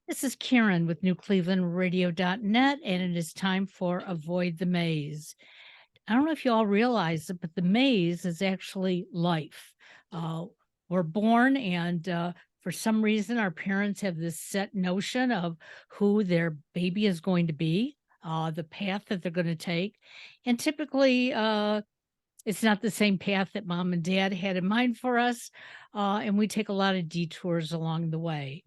This is Karen with newclevelandradio.net, and it is time for Avoid the Maze. I don't know if you all realize it, but the maze is actually life. Uh, we're born, and for some reason, our parents have this set notion of who their baby is going to be, the path that they're going to take. And typically, it's not the same path that mom and dad had in mind for us. And we take a lot of detours along the way.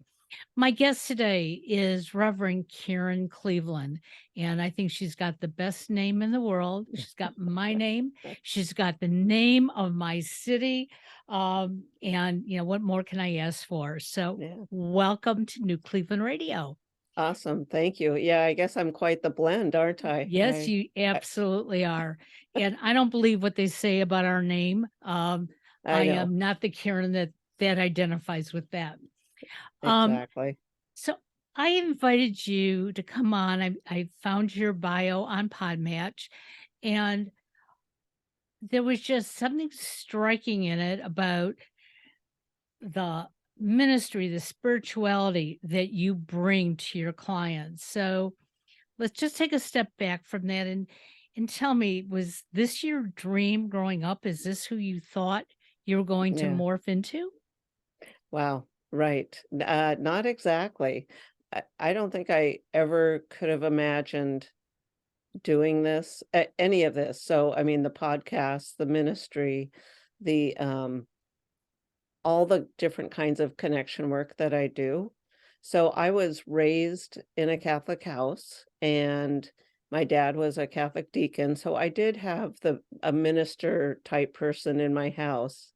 My guest today is Reverend Karen Cleveland, and I think she's got the best name in the world. She's got my name, she's got the name of my city, and what more can I ask for? So, Yeah, welcome to New Cleveland Radio. awesome. Thank you. Yeah, I guess I'm quite the blend, aren't I? Yes, you I, absolutely are, and I don't believe what they say about our name. I I know am not the Karen that identifies with that. Um, exactly. So I invited you to come on. I found your bio on Podmatch, and there was just something striking in it about the ministry, the spirituality that you bring to your clients. So let's just take a step back from that and tell me, was this your dream growing up? Is this who you thought you were going to Yeah. morph into? Wow. Right. Not exactly. I don't think I ever could have imagined doing this, any of this. So, I mean, the podcast, the ministry, the all the different kinds of connection work that I do. So I was raised in a Catholic house and my dad was a Catholic deacon. So I did have the a minister type person in my house.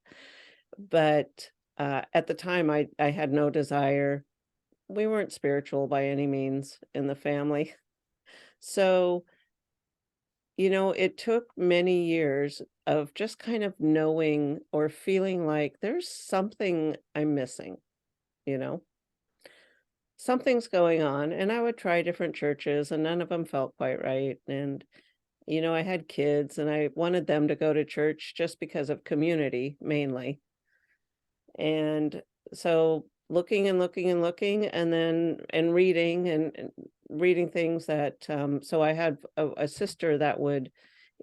But at the time I had no desire. We weren't spiritual by any means in the family. So it took many years of just kind of knowing or feeling like there's something I'm missing, you know? Something's going on, and I would try different churches, and none of them felt quite right, and, I had kids, and I wanted them to go to church just because of community, mainly, and so looking and looking and looking, and then and reading and reading things that, so I had a sister that would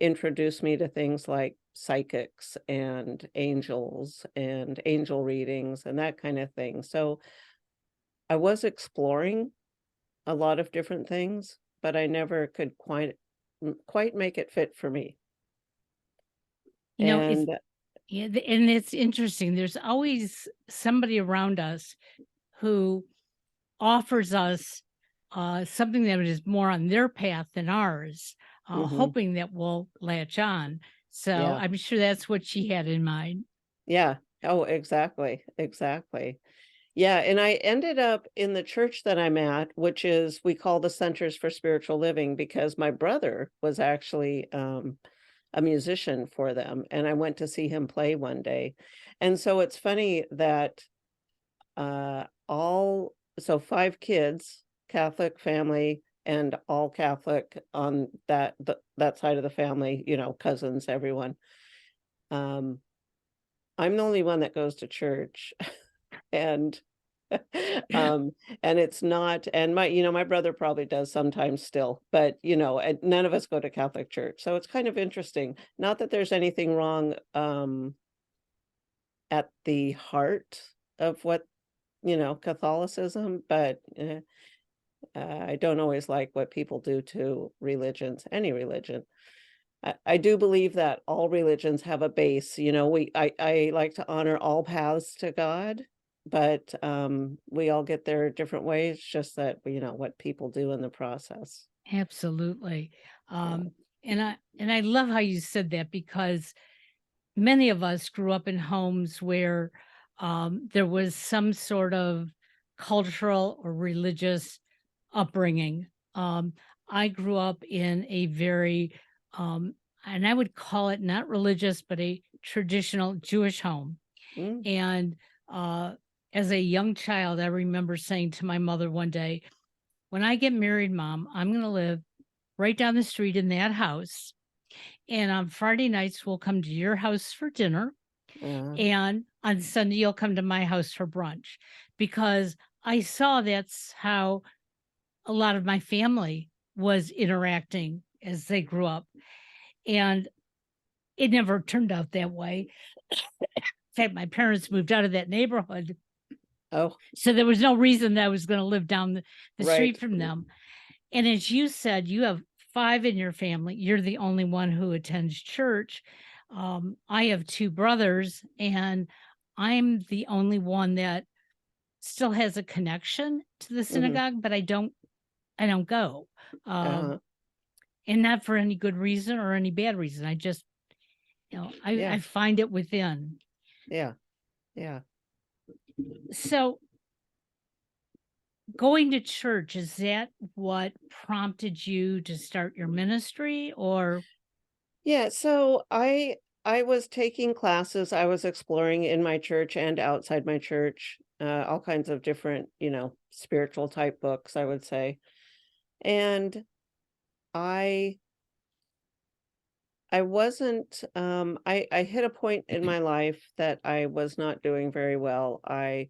introduce me to things like psychics and angels and angel readings and that kind of thing, so I was exploring a lot of different things, but I never could quite make it fit for me. It's And Yeah, and it's interesting. There's always somebody around us who offers us something that is more on their path than ours, mhm, hoping that we'll latch on. So yeah, I'm sure that's what she had in mind. yeah. Oh, exactly, exactly. Yeah, and I ended up in the church that I'm at, which is we call the Centers for Spiritual Living because my brother was actually a musician for them, and I went to see him play one day. And so it's funny that all so 5 kids, Catholic family, and all Catholic on that side of the family, cousins, everyone. Um, I'm the only one that goes to church, and, um, and it's not and my brother probably does sometimes still, but, and none of us go to Catholic church, so it's kind of interesting. Not that there's anything wrong, at the heart of what, Catholicism, but, I don't always like what people do to religions, any religion. I do believe that all religions have a base, I like to honor all paths to God, but, we all get there different ways, just that, what people do in the process. Absolutely. Yeah. Um, and I love how you said that because many of us grew up in homes where there was some sort of cultural or religious upbringing. Um, I grew up in a very, um, and I would call it not religious, but a traditional Jewish home. Mm, And uh, as a young child, I remember saying to my mother one day, when I get married, mom, I'm going to live right down the street in that house. And on Friday nights, we'll come to your house for dinner uh, and on Sunday, you'll come to my house for brunch because I saw that's how a lot of my family was interacting as they grew up, and it never turned out that way. In fact, my parents moved out of that neighborhood, Oh, so there was no reason that I was gonna live down the street right. from them. And as you said, you have 5 in your family. You're the only one who attends church. I have 2 brothers, and I'm the only one that still has a connection to the Mhm. synagogue, but I don't go. Um, Uh-huh. and not for any good reason or any bad reason. I just, I Yeah. find it within. Yeah. Yeah. So going to church, is that what prompted you to start your ministry or Yeah, so I was taking classes, I was exploring in my church and outside my church, all kinds of different, spiritual type books, I would say. And I I wasn't I hit a point in my life that I was not doing very well. I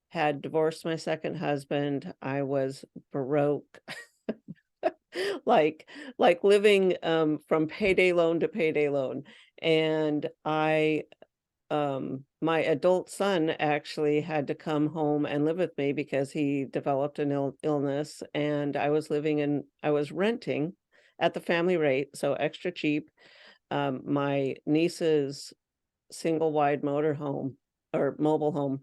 had divorced my second husband. I was broke. Like living from payday loan to payday loan. And my adult son actually had to come home and live with me because he developed an illness, and I was renting at the family rate, so extra cheap, my niece's single wide motor home or mobile home.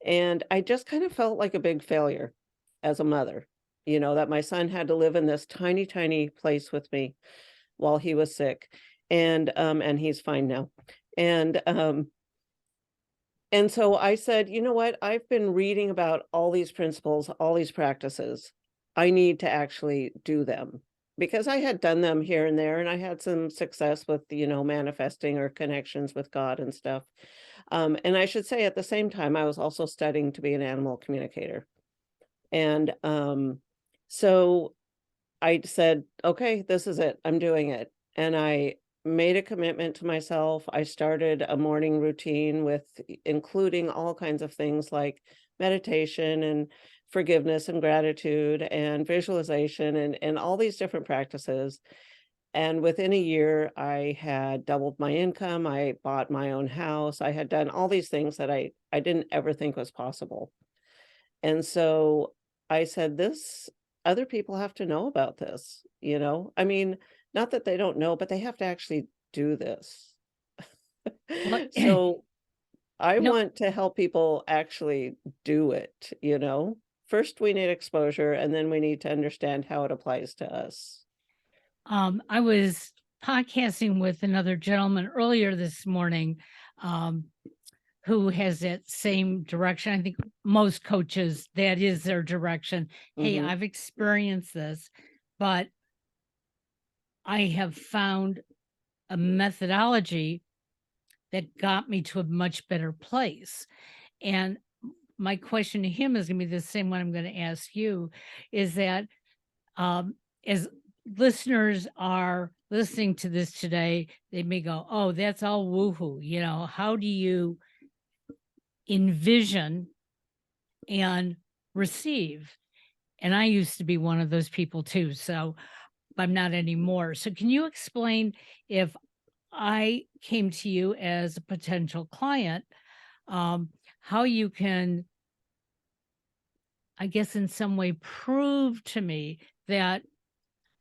And I just kind of felt like a big failure as a mother, that my son had to live in this tiny, tiny place with me while he was sick. And he's fine now. And and so I said, you know what? I've been reading about all these principles, all these practices. I need to actually do them because I had done them here and there and I had some success with, manifesting or connections with God and stuff. And I should say at the same time, I was also studying to be an animal communicator. And so I said, okay, this is it. I'm doing it. And I made a commitment to myself. I started a morning routine with including all kinds of things like meditation and forgiveness and gratitude and visualization and all these different practices. And within a year, I had doubled my income. I bought my own house. I had done all these things that I didn't ever think was possible. And so I said, this other people have to know about this. I mean, not that they don't know, but they have to actually do this. what? So I No, want to help people actually do it. First, we need exposure, and then we need to understand how it applies to us. I was podcasting with another gentleman earlier this morning, um, who has that same direction. I think most coaches, that is their direction. Hey, Hmm. I've experienced this, but I have found a methodology that got me to a much better place. And my question to him is going to be the same one I'm going to ask you, is that um, as listeners are listening to this today, they may go, "Oh, that's all woohoo." How do you envision and receive? And I used to be one of those people too, so I'm not anymore. So, can you explain if I came to you as a potential client, how you can, I guess, in some way, prove to me that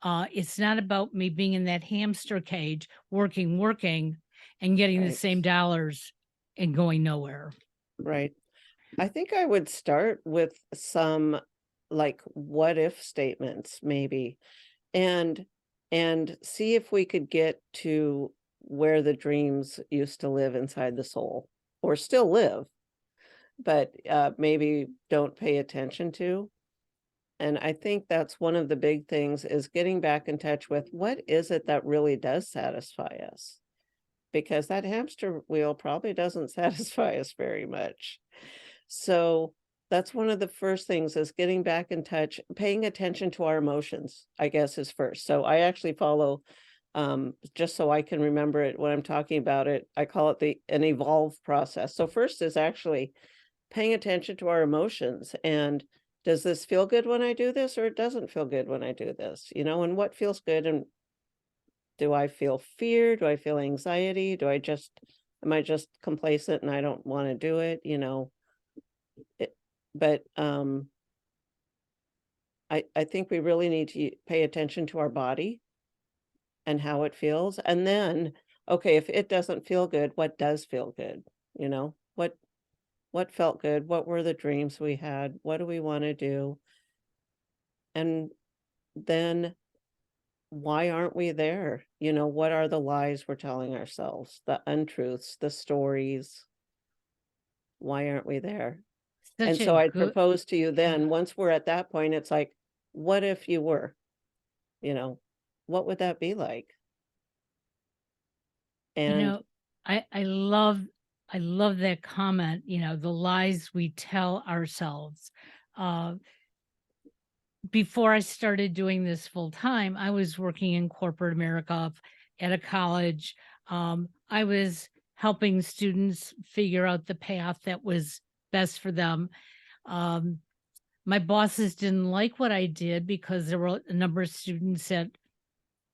it's not about me being in that hamster cage, working, and getting the Right, same dollars and going nowhere. right. I think I would start with some like what if statements, maybe, and and see if we could get to where the dreams used to live inside the soul or still live, but maybe don't pay attention to. And I think that's one of the big things is getting back in touch with what is it that really does satisfy us, because that hamster wheel probably doesn't satisfy us very much. So that's one of the first things is getting back in touch, paying attention to our emotions, I guess is first. So I actually follow, just so I can remember it when I'm talking about it, I call it an evolve process. So first is actually paying attention to our emotions and does this feel good when I do this, or it doesn't feel good when I do this? And what feels good, and do I feel fear? Do I feel anxiety? Am I just complacent and I don't want to do it? It, but I think we really need to pay attention to our body and how it feels. And then, okay, if it doesn't feel good, what does feel good? What felt good? What were the dreams we had? What do we want to do? And then why aren't we there? What are the lies we're telling ourselves? The untruths, the stories. Why aren't we there? Such And a so I'd good, propose to you yeah. then, once we're at that point, it's like, what if you were? You know, what would that be like? You And know, I love that comment, the lies we tell ourselves. Uh, Before I started doing this full time, I was working in corporate America at a college. I was helping students figure out the path that was best for them. Um, my bosses didn't like what I did because there were a number of students that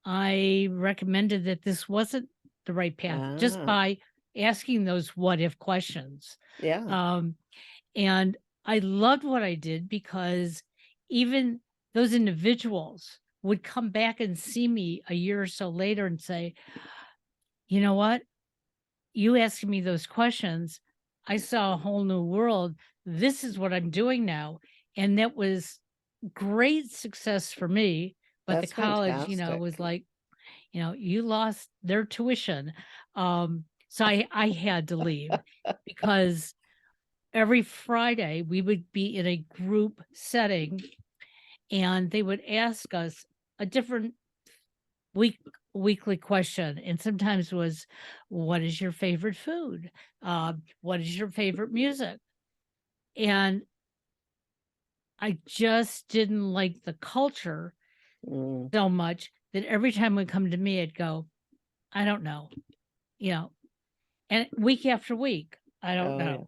I recommended that this wasn't the right path just ah, by asking those what if questions. yeah, Um, and I loved what I did because even those individuals would come back and see me a year or so later and say, you know what? You asking me those questions, I saw a whole new world. This is what I'm doing now. And that was great success for me. But the that's college, fantastic. was like, you lost their tuition. So I had to leave because every Friday we would be in a group setting and they would ask us a different week weekly question, and sometimes was, what is your favorite food? What is your favorite music? And I just didn't like the culture Mm, so much that every time it would come to me, I'd go, I don't know, you know, and week after week, I don't oh, yeah. know.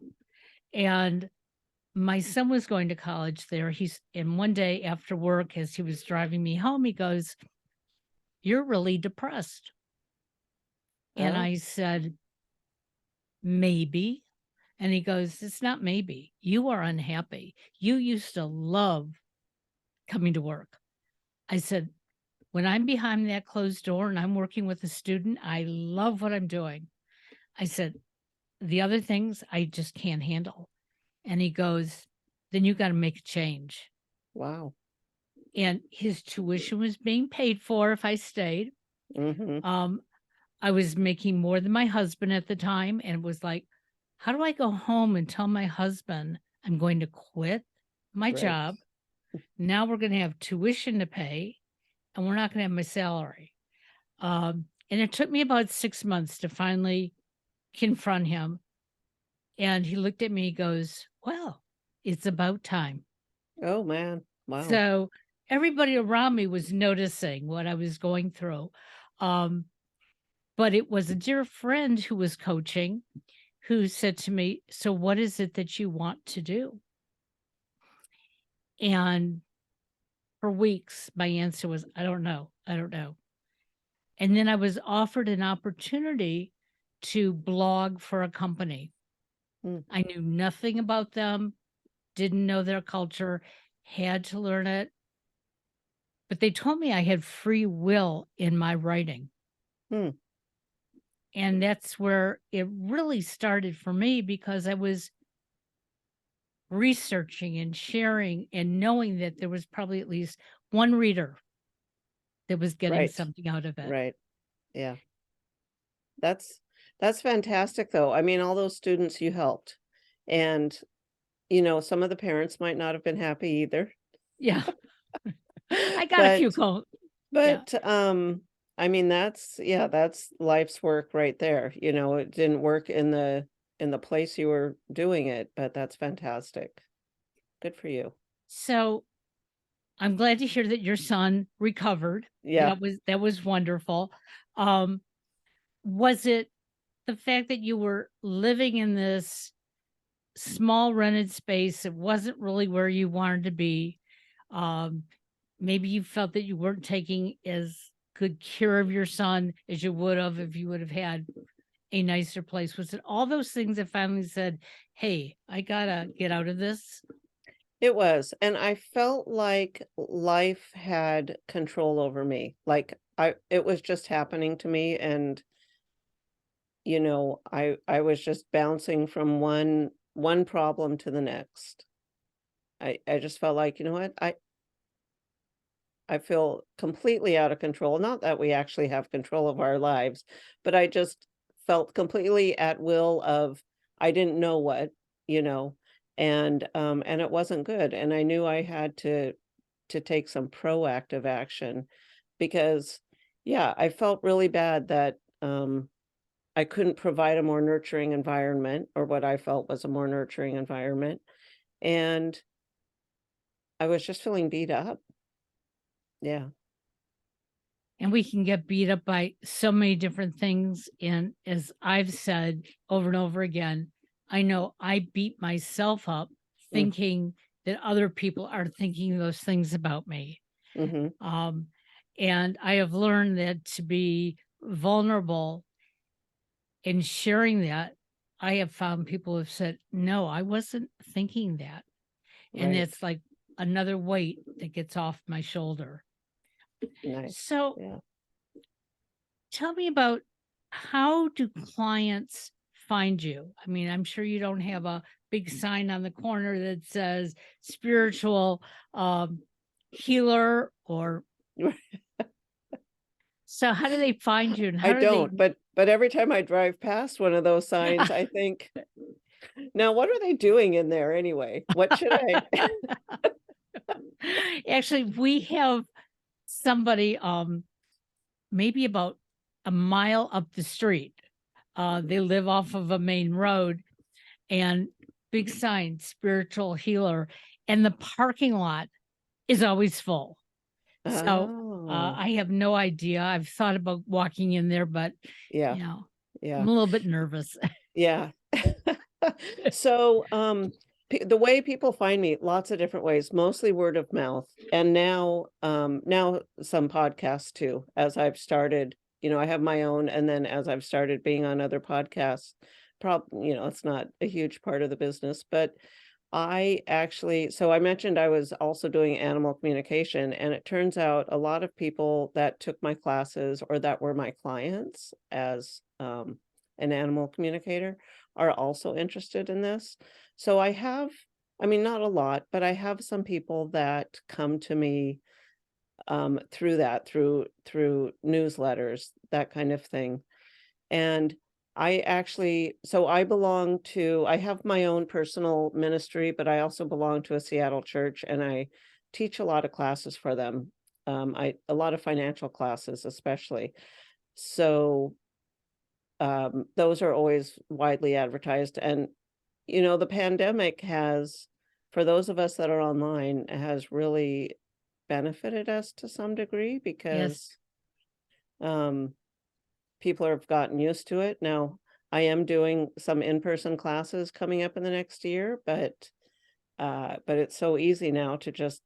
And my son was going to college there. And one day after work, as he was driving me home, he goes, "You're really depressed." And Oh, I said, "Maybe." And he goes, "It's not maybe. You are unhappy. You used to love coming to work." I said, "When I'm behind that closed door and I'm working with a student, I love what I'm doing." I said, "The other things I just can't handle." And he goes, "Then you got to make a change." wow. And his tuition was being paid for if I stayed. Mhm. Um, I was making more than my husband at the time, and it was like, how do I go home and tell my husband I'm going to quit my Right. job? Now we're going to have tuition to pay, and we're not going to have my salary. And it took me about 6 months to finally confront him. And he looked at me, he goes, "Well, it's about time." Oh, man. Wow. So everybody around me was noticing what I was going through. Um, but it was a dear friend who was coaching who said to me, "So what is it that you want to do?" And for weeks, my answer was, "I don't know. I don't know." And then I was offered an opportunity to blog for a company. Mm, I knew nothing about them, didn't know their culture, had to learn it. But they told me I had free will in my writing. hmm. And that's where it really started for me because I was researching and sharing and knowing that there was probably at least one reader that was getting Right. something out of it. Right. Yeah. That's that's fantastic, though. I mean, all those students you helped. And, some of the parents might not have been happy either. Yeah. I got a few But calls. Yeah. but, I mean, that's life's work right there. It didn't work in the place you were doing it, but that's fantastic. Good for you. So I'm glad to hear that your son recovered. Yeah. That was wonderful. Um, was it the fact that you were living in this small rented space. It wasn't really where you wanted to be. Um, Maybe you felt that you weren't taking as good care of your son as you would have if you would have had a nicer place. Was it all those things that finally said, "Hey, I gotta get out of this"? It was, and I felt like life had control over me. Like it was just happening to me, and I was just bouncing from one problem to the next. I just felt like, you know what? I feel completely out of control. Not that we actually have control of our lives, but I just felt completely at will of I didn't know what, you know, and it wasn't good. And I knew I had to take some proactive action because yeah, I felt really bad that I couldn't provide a more nurturing environment or what I felt was a more nurturing environment. And I was just feeling beat up. Yeah. And we can get beat up by so many different things. And as I've said over and over again, I know I beat myself up Mm, thinking that other people are thinking those things about me. mm-hmm. Um, and I have learned that to be vulnerable in sharing that, I have found people have said, no, I wasn't thinking that. And Right. it's like another weight that gets off my shoulder. Nice. So Yeah. tell me about, how do clients find you? I mean, I'm sure you don't have a big sign on the corner that says spiritual um, healer, or so how do they find you and I how do they don't, but every time I drive past one of those signs, I think, now what are they doing in there anyway? What should I actually we have somebody maybe about a mile up the street. They live off of a main road, and big sign, spiritual healer, and the parking lot is always full. So, Oh, I have no idea. I've thought about walking in there, but, yeah, you know, yeah, I'm a little bit nervous. yeah. So, the way people find me, lots of different ways, mostly word of mouth, and now some podcasts too, as I've started, I have my own, and then as I've started being on other podcasts, it's not a huge part of the business, but so I mentioned I was also doing animal communication, and it turns out a lot of people that took my classes or that were my clients as an animal communicator are also interested in this. So I mean, not a lot, but I have some people that come to me through through newsletters, that kind of thing. And I have my own personal ministry, but I also belong to a Seattle church and I teach a lot of classes for them. A lot of financial classes, especially. So, those are always widely advertised. And, the pandemic for those of us that are online, has really benefited us to some degree Yes. because, um, people have gotten used to it. Now, I am doing some in-person classes coming up in the next year, but it's so easy now to just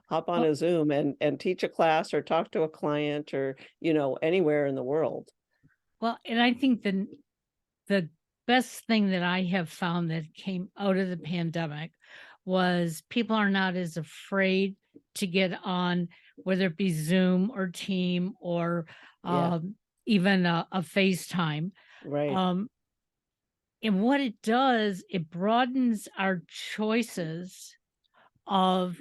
hop on Well a Zoom and teach a class or talk to a client or, anywhere in the world. and I think the best thing that I have found that came out of the pandemic was people are not as afraid to get on, whether it be Zoom or Team or Yeah, even a FaceTime. right. Um, and what it does, it broadens our choices of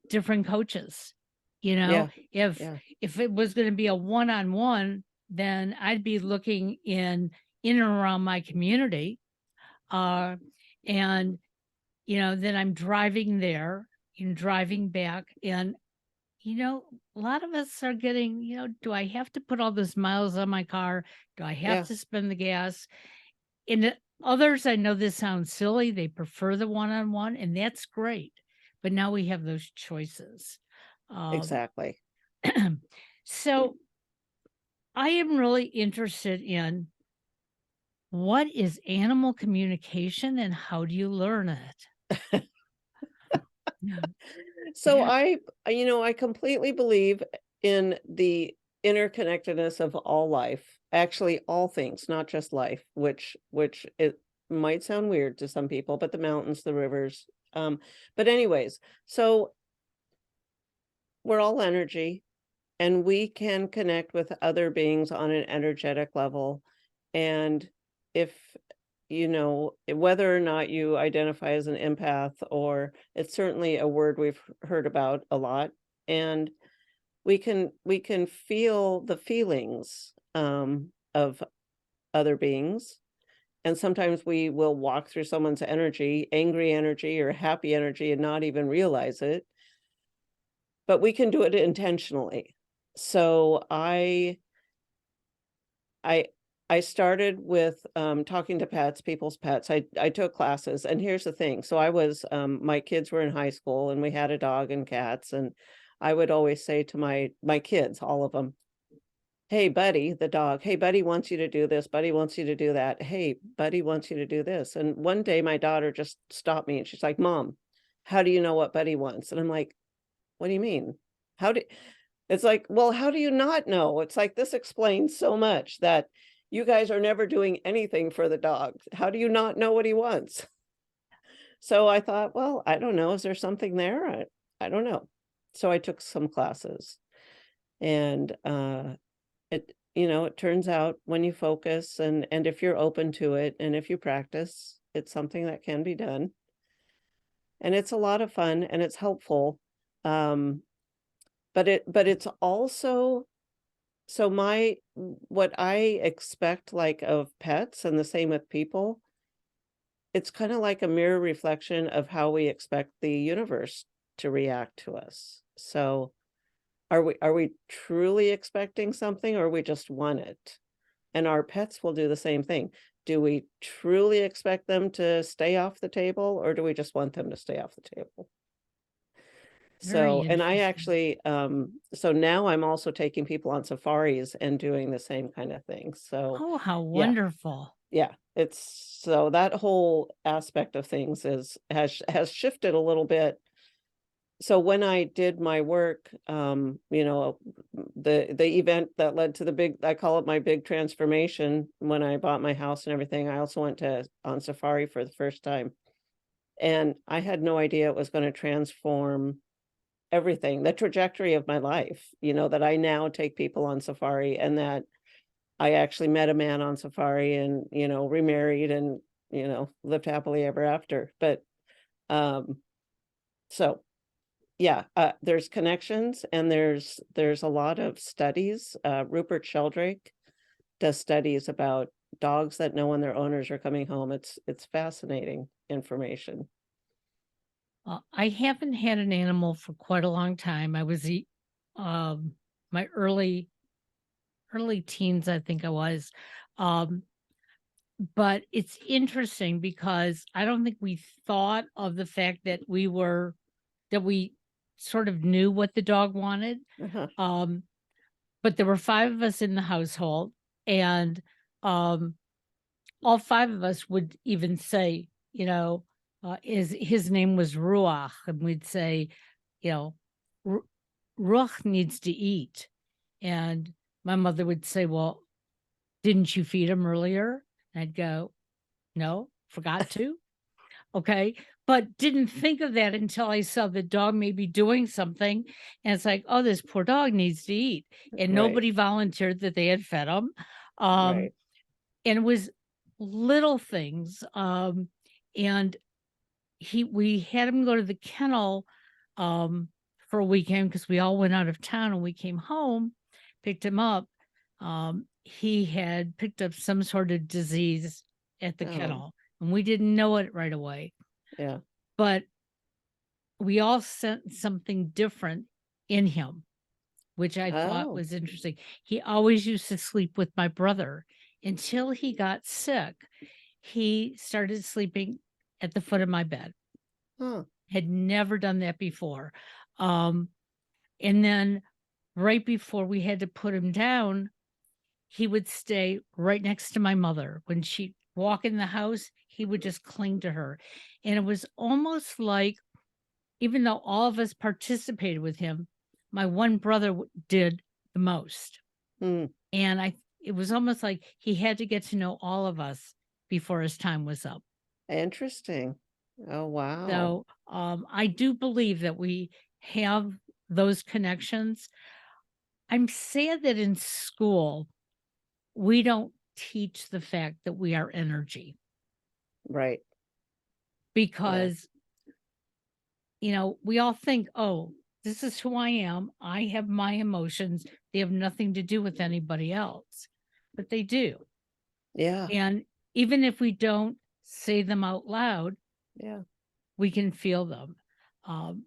different coaches. You know, Yeah, if yeah, if it was going to be a one-on-one, then I'd be looking in and around my community, uh, and then I'm driving there and driving back, and a lot of us are getting, do I have to put all those miles on my car? Do I have yeah, to spend the gas? And others, I know this sounds silly, they prefer the one-on-one, and that's great. But now we have those choices. Um, exactly. so I am really interested in What is animal communication and how do you learn it? Yeah. So I completely believe in the interconnectedness of all life, actually all things, not just life, which it might sound weird to some people, but the mountains, the rivers. But anyways, so we're all energy and we can connect with other beings on an energetic level. And if whether or not you identify as an empath, or it's certainly a word we've heard about a lot, and we can feel the feelings of other beings. And sometimes we will walk through someone's energy, angry energy or happy energy, and not even realize it, but we can do it intentionally. So I I started with, talking to pets, people's pets. I took classes, and here's the thing. So my kids were in high school, and we had a dog and cats, and I would always say to my kids, all of them, "Hey, Buddy," the dog, "Hey, Buddy wants you to do this. Buddy wants you to do that. Hey, Buddy wants you to do this." And one day my daughter just stopped me and she's like, "Mom, how do you know what Buddy wants?" And I'm like, "What do you mean? How do It's like, well, how do you not know? It's like, this explains so much that you guys are never doing anything for the dog. How do you not know what he wants?" So I thought, well, I don't know. Is there something there? I don't know. So I took some classes, and it turns out when you focus and if you're open to it and if you practice, it's something that can be done. And it's a lot of fun and it's helpful. Um, but it's also so my what I expect, like, of pets, and the same with people, it's kind of like a mirror reflection of how we expect the universe to react to us. So are we truly expecting something, or we just want it? And our pets will do the same thing. Do we truly expect them to stay off the table, or do we just want them to stay off the table? Very So, and I interesting. actually, so now I'm also taking people on safaris and doing the same kind of thing. So, Oh, how yeah, wonderful. yeah, it's so that whole aspect of things has shifted a little bit. So when I did my work, the event that led to the big, I call it my big transformation, when I bought my house and everything, I also went to on safari for the first time. And I had no idea it was going to transform everything, the trajectory of my life, that I now take people on safari, and that I actually met a man on safari and, remarried and, lived happily ever after. But um so yeah, there's connections, and there's a lot of studies. Rupert Sheldrake does studies about dogs that know when their owners are coming home. It's fascinating information. I haven't had an animal for quite a long time. Um, my early teens, I think I was. Um, but it's interesting because I don't think we thought of the fact that we sort of knew what the dog wanted. Uh-huh. Um, but there were 5 of us in the household, and, um, all 5 of us would even say, his name was Ruach, and we'd say, you know, "Ru Ruach needs to eat." And my mother would say, "Well, didn't you feed him earlier?" And I'd go, "No, forgot to." Okay, but didn't think of that until I saw the dog maybe doing something, and it's like, "Oh, this poor dog needs to eat," and Right, nobody volunteered that they had fed him, um, right. and it was little things, and we had him go to the kennel, um, for a weekend because we all went out of town, and we came home, picked him up. He had picked up some sort of disease at the Oh, kennel, and we didn't know it right away, yeah. but we all sensed something different in him, which I thought Oh, was interesting. He always used to sleep with my brother until he got sick. He started sleeping at the foot of my bed. huh. Had never done that before. Um, and then right before we had to put him down, he would stay right next to my mother. When she'd walk in the house, he would just cling to her. And it was almost like, even though all of us participated with him, my one brother did the most. Mm, And it was almost like he had to get to know all of us before his time was up. interesting. Oh, wow. So I do believe that we have those connections. I'm sad that in school, we don't teach the fact that we are energy Right. Yeah. because, we all think, oh, this is who I am. I have my emotions. They have nothing to do with anybody else, but they do. Yeah. And even if we don't say them out loud, Yeah. we can feel them. Um,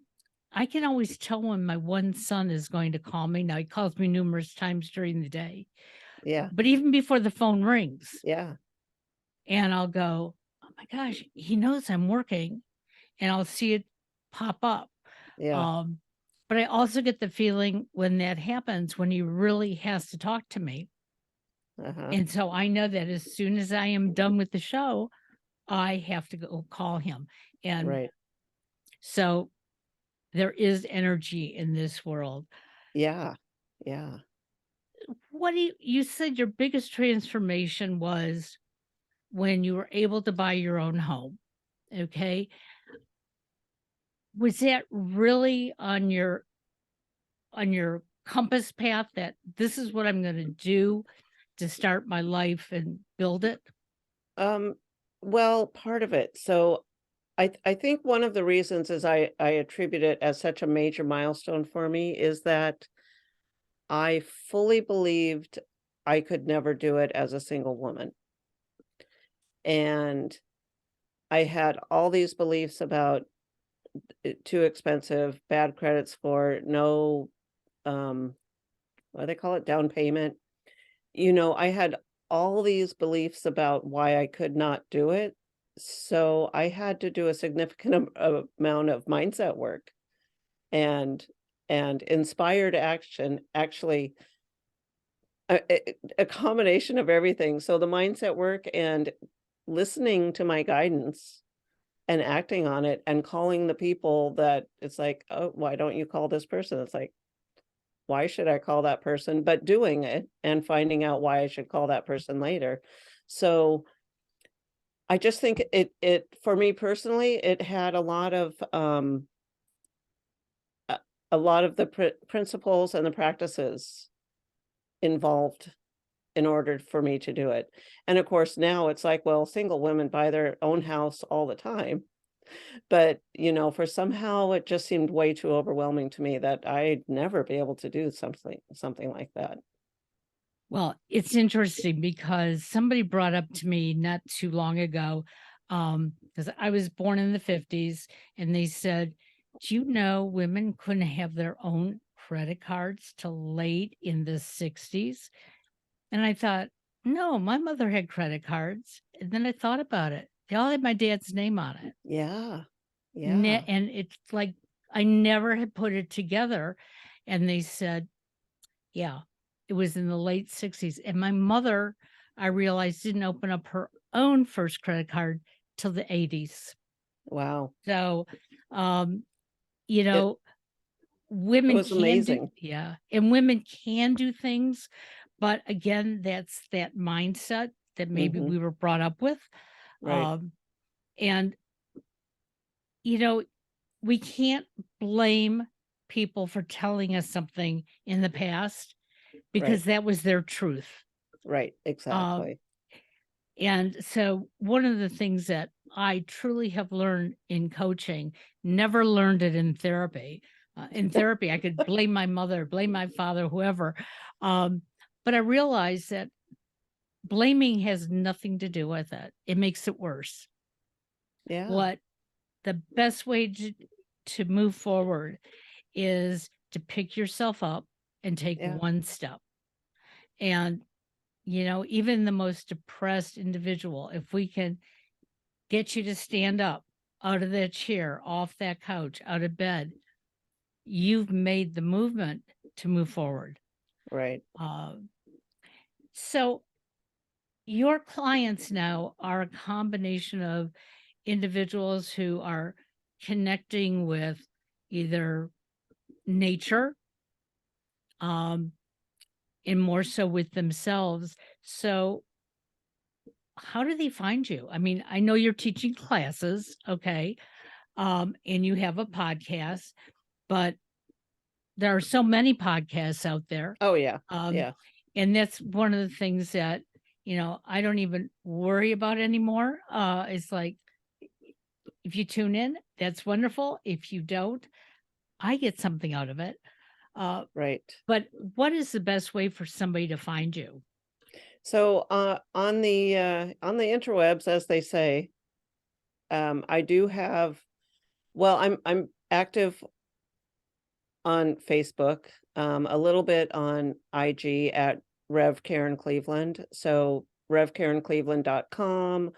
I can always tell when my one son is going to call me. Now, he calls me numerous times during the day, Yeah. but even before the phone rings, Yeah. and I'll go, oh my gosh, he knows I'm working, and I'll see it pop up. Yeah. Um, but I also get the feeling when that happens, when he really has to talk to me. Uh-huh. And so I know that as soon as I am done with the show, I have to go call him. And Right. so there is energy in this world. Yeah. Yeah. What do you said your biggest transformation was when you were able to buy your own home. Okay. Was that really on your compass path that this is what I'm going to do to start my life and build it? Um, well, part of it. So I think one of the reasons is I attribute it as such a major milestone for me is that I fully believed I could never do it as a single woman. And I had all these beliefs about it too expensive, bad credit score, no, what do they call it? Down payment. I had all these beliefs about why I could not do it. So I had to do a significant amount of mindset work and inspired action, actually a combination of everything. So the mindset work and listening to my guidance and acting on it and calling the people that it's like, oh, why don't you call this person? It's like, why should I call that person? But doing it and finding out why I should call that person later. So I just think it for me personally, it had a, a lot of the principles and the practices involved in order for me to do it. And of course, now it's like, well, single women buy their own house all the time. But, for somehow it just seemed way too overwhelming to me that I'd never be able to do something like that. Well, it's interesting because somebody brought up to me not too long ago, because I was born in the 50s, and they said, do you know women couldn't have their own credit cards till late in the 60s? And I thought, no, my mother had credit cards. And then I thought about it. They all had my dad's name on it. Yeah. Yeah. And it's like I never had put it together. And they said, yeah, it was in the late 60s. And my mother, I realized, didn't open up her own first credit card till the 80s. Wow. So, um, you It know, it women was can do, amazing. yeah, and women can do things. But again, that's that mindset that maybe Mhm. we were brought up with. Right. Um, and, you know, we can't blame people for telling us something in the past Right. because that was their truth. Right. Um, Exactly. and so, one of the things that I truly have learned in coaching, never learned it in therapy. In therapy, I could blame my mother, blame my father, whoever. Um, but I realized that blaming has nothing to do with it. It makes it worse. Yeah. What the best way to move forward is to pick yourself up and take Yeah. one step. And, even the most depressed individual, if we can get you to stand up out of that chair, off that couch, out of bed, you've made the movement to move forward. Right. Uh, So your clients now are a combination of individuals who are connecting with either nature, um, and more so with themselves. So how do they find you? I mean, I know you're teaching classes, okay, and you have a podcast, but there are so many podcasts out there. Oh, yeah. Um, Yeah. and that's one of the things that, I don't even worry about anymore. It's like, if you tune in, that's wonderful. If you don't, I get something out of it. Uh, Right. but what is the best way for somebody to find you? So, on the interwebs, as they say, I do have well, I'm active on Facebook, a little bit on IG at Rev Karen Cleveland. So revkarencleveland.com,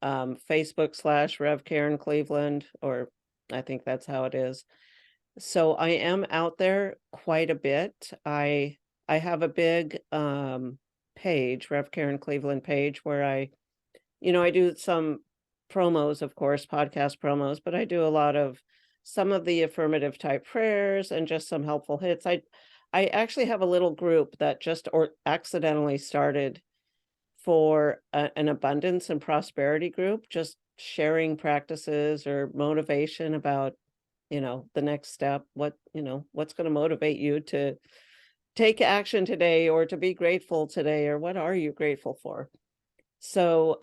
Facebook/ Rev Karen Cleveland, or I think that's how it is. So I am out there quite a bit. I have a big page, Rev Karen Cleveland page, where I do some promos, of course, podcast promos, but I do a lot of some of the affirmative type prayers and just some helpful hits. I actually have a little group that just or accidentally started for an abundance and prosperity group, just sharing practices or motivation about, the next step, what's going to motivate you to take action today or to be grateful today or what are you grateful for? So,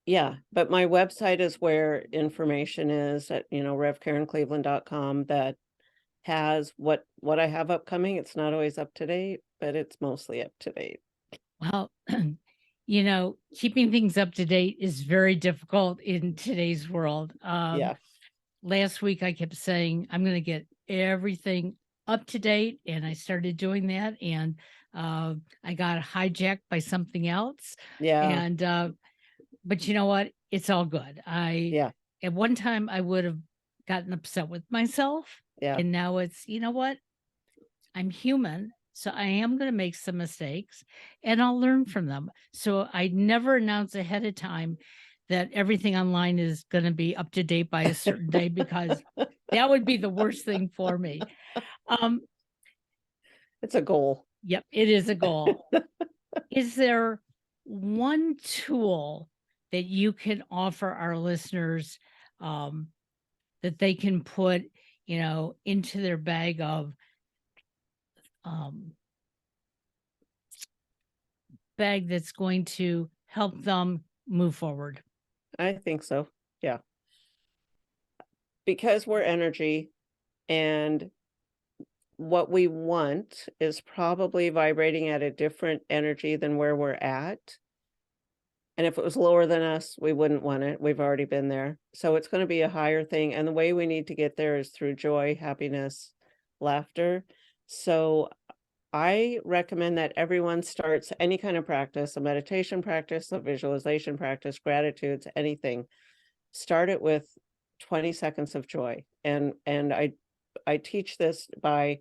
yeah, but my website is where information is at, revkarencleveland.com that has what I have upcoming. It's not always up to date, but it's mostly up to date. Well, keeping things up to date is very difficult in today's world. Yeah. Last week I kept saying I'm going to get everything up to date, and I started doing that, and I got hijacked by something else. Yeah. And but you know what? It's all good. I Yeah. At one time I would have gotten upset with myself, Yeah. and now it's, you know what? I'm human, so I am going to make some mistakes and I'll learn from them. So I never announce ahead of time that everything online is going to be up to date by a certain day, because that would be the worst thing for me. Um, It's a goal. yep, it is a goal. Is there one tool that you can offer our listeners, um, that they can put, into their bag of um, that's going to help them move forward? I think so. Yeah. Because we're energy and what we want is probably vibrating at a different energy than where we're at. And if it was lower than us, we wouldn't want it. We've already been there. So it's going to be a higher thing. And the way we need to get there is through joy, happiness, laughter. So I recommend that everyone starts any kind of practice, a meditation practice, a visualization practice, gratitudes, anything. Start it with 20 seconds of joy. And I teach this by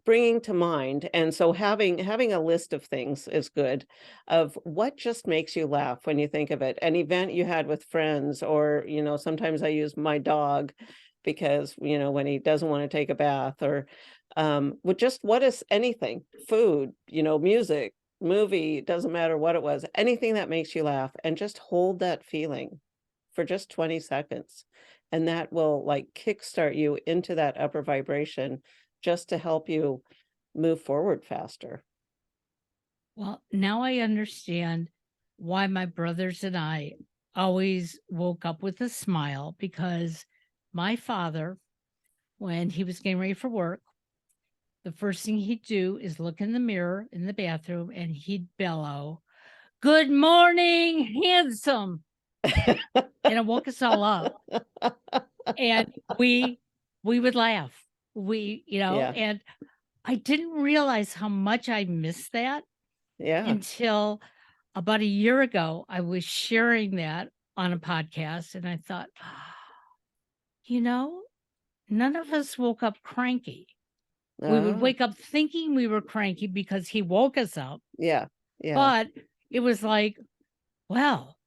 bringing to mind, and so having a list of things is good, of what just makes you laugh when you think of it, an event you had with friends, or sometimes I use my dog because when he doesn't want to take a bath, or with just what is anything, food, music, movie, doesn't matter what it was, anything that makes you laugh, and just hold that feeling for just 20 seconds, and that will like kickstart you into that upper vibration just to help you move forward faster. Well, now I understand why my brothers and I always woke up with a smile, because my father, when he was getting ready for work, the first thing he'd do is look in the mirror in the bathroom and he'd bellow, "Good morning, handsome." And it woke us all up. And we would laugh. Yeah. And I didn't realize how much I missed that Yeah. until about a year ago. I was sharing that on a podcast and I thought, you know, none of us woke up cranky. We would Ah, wake up thinking we were cranky because he woke us up, yeah, yeah, but it was like, well,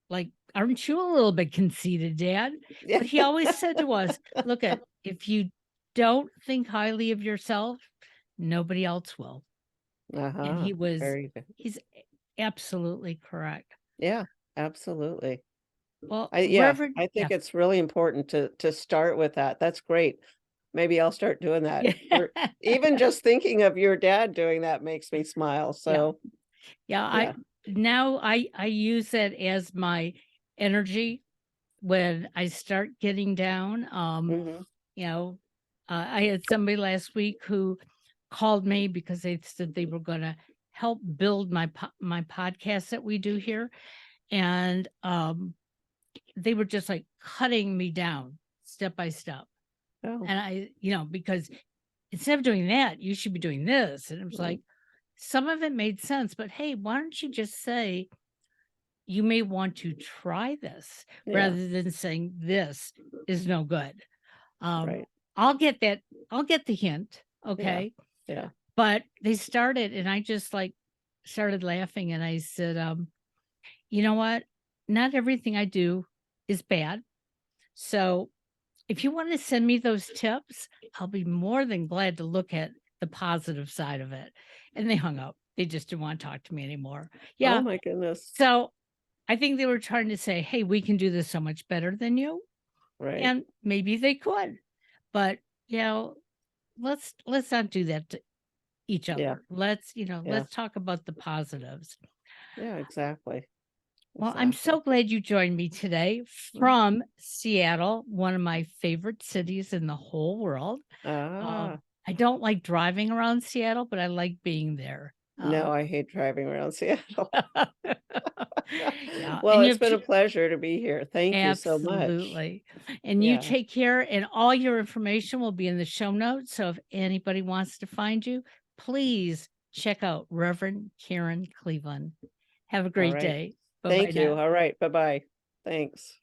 like, aren't you a little bit conceited, Dad? yeah. But he always said to us, look at, if you don't think highly of yourself, nobody else will. And Uh-huh. Very good. he's absolutely correct. Yeah, absolutely. Well, Yeah, Reverend, I yeah, think it's really important to start with that. That's great. Maybe I'll start doing that. yeah, Or even just thinking of your dad doing that makes me smile. yeah, So, yeah. yeah. I use it as my energy when I start getting down. Mhm. You know, I had somebody last week who called me because they said they were going to help build my podcast that we do here, and they were just like cutting me down step by step. Oh, And because instead of doing that, you should be doing this. And it was mm, like some of it made sense, but hey, why don't you just say you may want to try this yeah, rather than saying this is no good. Um, right. I'll get that. I'll get the hint. Yeah, Okay. yeah. But they started, and I just like started laughing. And I said, you know what? Not everything I do is bad. So if you want to send me those tips, I'll be more than glad to look at the positive side of it. And they hung up. They just didn't want to talk to me anymore. Oh Yeah. my goodness. So I think they were trying to say, hey, we can do this so much better than you. Right. And maybe they could. But, you know, let's not do that to each Yeah, other. yeah. Let's talk about the positives. Yeah, exactly. Well, I'm Exactly. so glad you joined me today Mm. from Seattle, one of my favorite cities in the whole world. Ah, I don't like driving around Seattle, but I like being there. no, I hate driving around Seattle. Yeah, Well, and you it's have been to a pleasure to be here. Thank you so much. absolutely. And you Yeah. take care, and all your information will be in the show notes. So if anybody wants to find you, please check out Reverend Karen Cleveland. Have a All great right. day. Bye bye Thank you. now. All right. Bye-bye. Thanks.